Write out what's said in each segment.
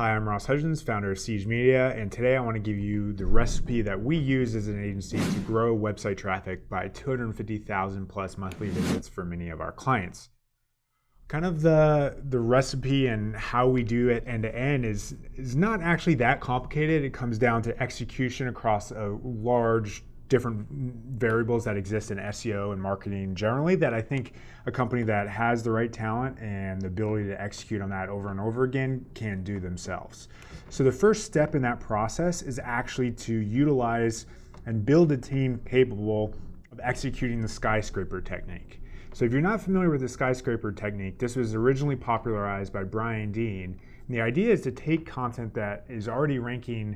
Hi, I'm Ross Hudgens, founder of Siege Media, and today I want to give you the recipe that we use as an agency to grow website traffic by 250,000 plus monthly visits for many of our clients. Kind of the recipe and how we do it end to end is not actually that complicated. It comes down to execution across a large different variables that exist in SEO and marketing generally, that I think a company that has the right talent and the ability to execute on that over and over again can do themselves. So the first step in that process is actually to utilize and build a team capable of executing the Skyscraper technique. So if you're not familiar with the Skyscraper technique, this was originally popularized by Brian Dean. And the idea is to take content that is already ranking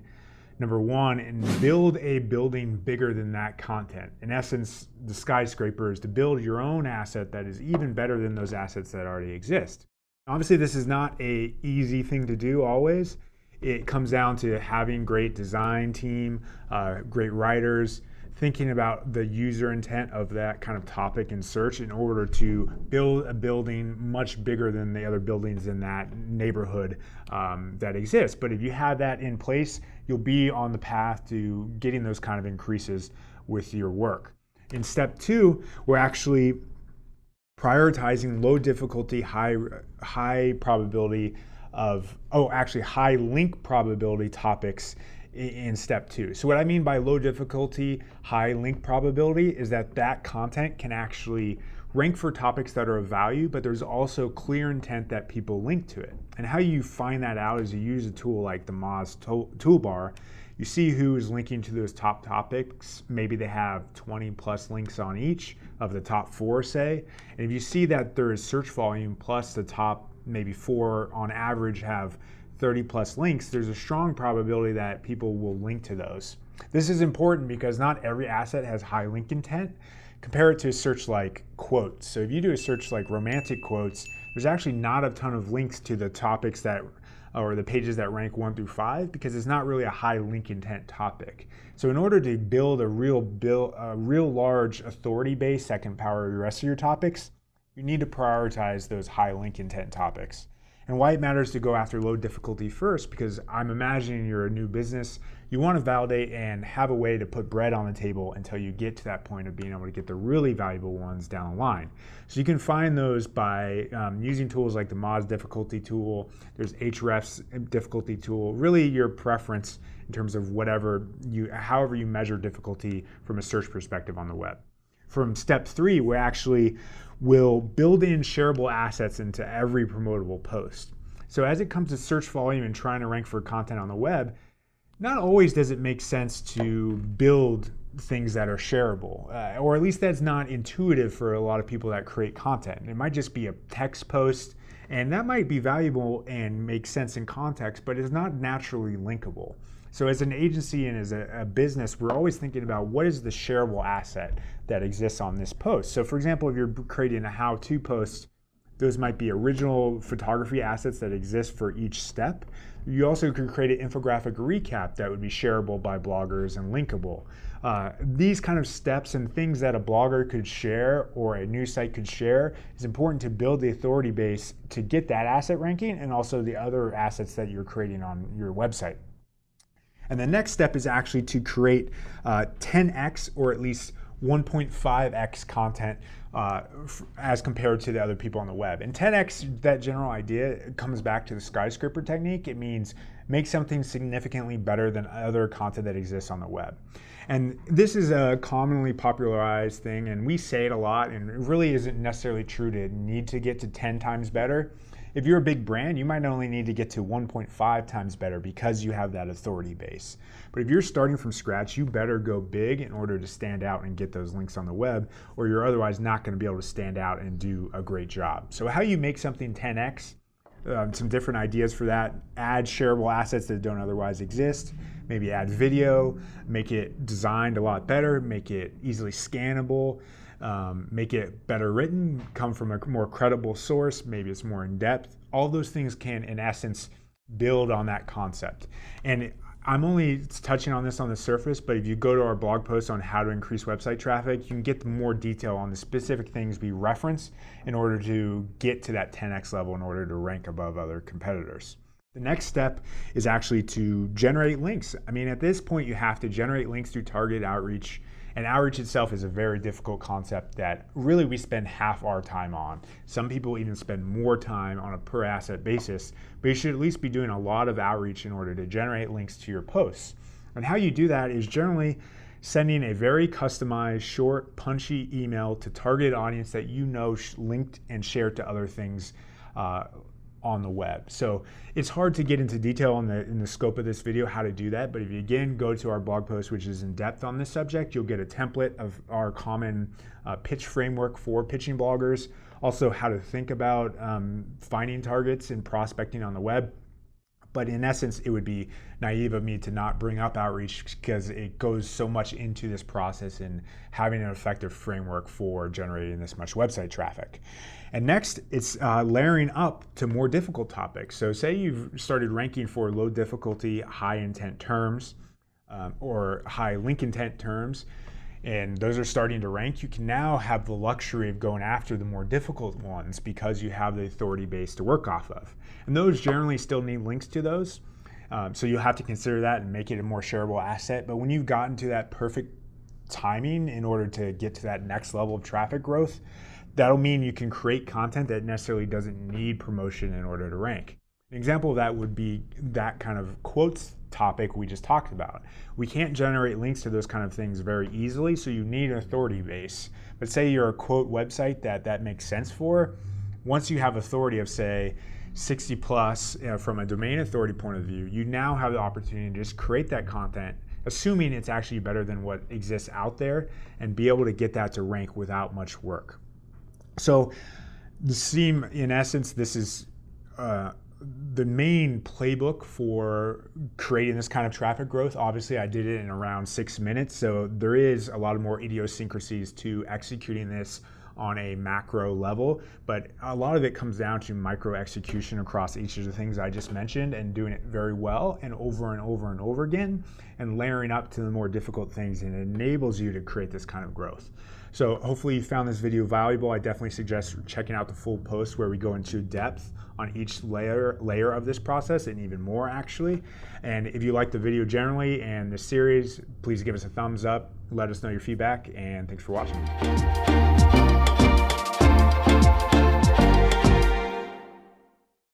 number one and build a building bigger than that content. In essence, the Skyscraper is to build your own asset that is even better than those assets that already exist. Obviously, this is not an easy thing to do always. It comes down to having great design team, great writers, thinking about the user intent of that kind of topic in search in order to build a building much bigger than the other buildings in that neighborhood that exists. But if you have that in place, you'll be on the path to getting those kind of increases with your work. In step two, we're actually prioritizing low difficulty, high probability of, high link probability topics in step two. So what I mean by low difficulty, high link probability is that content can actually rank for topics that are of value, but there's also clear intent that people link to it. And how you find that out is you use a tool like the Moz toolbar. You see who is linking to those top topics. Maybe they have 20 plus links on each of the top 4, say. And if you see that there is search volume plus the top maybe 4 on average have 30 plus links, there's a strong probability that people will link to those. This is important because not every asset has high link intent. Compare it to a search like quotes. So if you do a search like romantic quotes, there's actually not a ton of links to the topics that, or the pages that rank 1 through 5, because it's not really a high link intent topic. So in order to build a real large authority base that can power the rest of your topics, you need to prioritize those high link intent topics. And why it matters to go after low difficulty first, because I'm imagining you're a new business. You want to validate and have a way to put bread on the table until you get to that point of being able to get the really valuable ones down the line. So you can find those by using tools like the Moz difficulty tool. There's Hrefs difficulty tool, really your preference in terms of however you measure difficulty from a search perspective on the web. From step 3, we actually will build in shareable assets into every promotable post. So as it comes to search volume and trying to rank for content on the web, not always does it make sense to build things that are shareable, or at least that's not intuitive for a lot of people that create content. It might just be a text post, and that might be valuable and make sense in context, but it's not naturally linkable. So as an agency and as a business, we're always thinking about what is the shareable asset that exists on this post. So for example, if you're creating a how-to post, those might be original photography assets that exist for each step. You also could create an infographic recap that would be shareable by bloggers and linkable. These kind of steps and things that a blogger could share or a news site could share is important to build the authority base to get that asset ranking and also the other assets that you're creating on your website. And the next step is actually to create 10x or at least 1.5x content as compared to the other people on the web. And 10x, that general idea, comes back to the Skyscraper technique. It means make something significantly better than other content that exists on the web. And this is a commonly popularized thing, and we say it a lot, and it really isn't necessarily true to need to get to 10 times better. If you're a big brand, you might only need to get to 1.5 times better because you have that authority base. But if you're starting from scratch, you better go big in order to stand out and get those links on the web, or you're otherwise not going to be able to stand out and do a great job. So how you make something 10x, some different ideas for that: add shareable assets that don't otherwise exist, maybe add video, make it designed a lot better, make it easily scannable, make it better written, come from a more credible source, maybe it's more in depth. All those things can, in essence, build on that concept. And I'm only touching on this on the surface, but if you go to our blog post on how to increase website traffic, you can get more detail on the specific things we reference in order to get to that 10x level in order to rank above other competitors. The next step is actually to generate links. I mean, at this point, you have to generate links through targeted outreach. And outreach itself is a very difficult concept that really we spend half our time on. Some people even spend more time on a per asset basis, but you should at least be doing a lot of outreach in order to generate links to your posts. And how you do that is generally sending a very customized, short, punchy email to targeted audience that you know linked and shared to other things on the web. So it's hard to get into detail in the scope of this video how to do that, but if you again go to our blog post, which is in depth on this subject, you'll get a template of our common pitch framework for pitching bloggers, also how to think about finding targets and prospecting on the web. But in essence, it would be naive of me to not bring up outreach because it goes so much into this process and having an effective framework for generating this much website traffic. And next, it's layering up to more difficult topics. So say you've started ranking for low difficulty, high intent terms or high link intent terms, and those are starting to rank. You can now have the luxury of going after the more difficult ones because you have the authority base to work off of. And those generally still need links to those. So you'll have to consider that and make it a more shareable asset. But when you've gotten to that perfect timing in order to get to that next level of traffic growth, that'll mean you can create content that necessarily doesn't need promotion in order to rank. An example of that would be that kind of quotes topic we just talked about. We can't generate links to those kind of things very easily, so you need an authority base. But say you're a quote website that makes sense for, once you have authority of say 60 plus from a domain authority point of view, you now have the opportunity to just create that content, assuming it's actually better than what exists out there, and be able to get that to rank without much work. So in essence, this is the main playbook for creating this kind of traffic growth. Obviously, I did it in around 6 minutes, so there is a lot of more idiosyncrasies to executing this on a macro level, but a lot of it comes down to micro execution across each of the things I just mentioned and doing it very well and over and over and over again and layering up to the more difficult things, and it enables you to create this kind of growth. So hopefully you found this video valuable. I definitely suggest checking out the full post where we go into depth on each layer of this process and even more actually. And if you like the video generally and the series, please give us a thumbs up, let us know your feedback, and thanks for watching.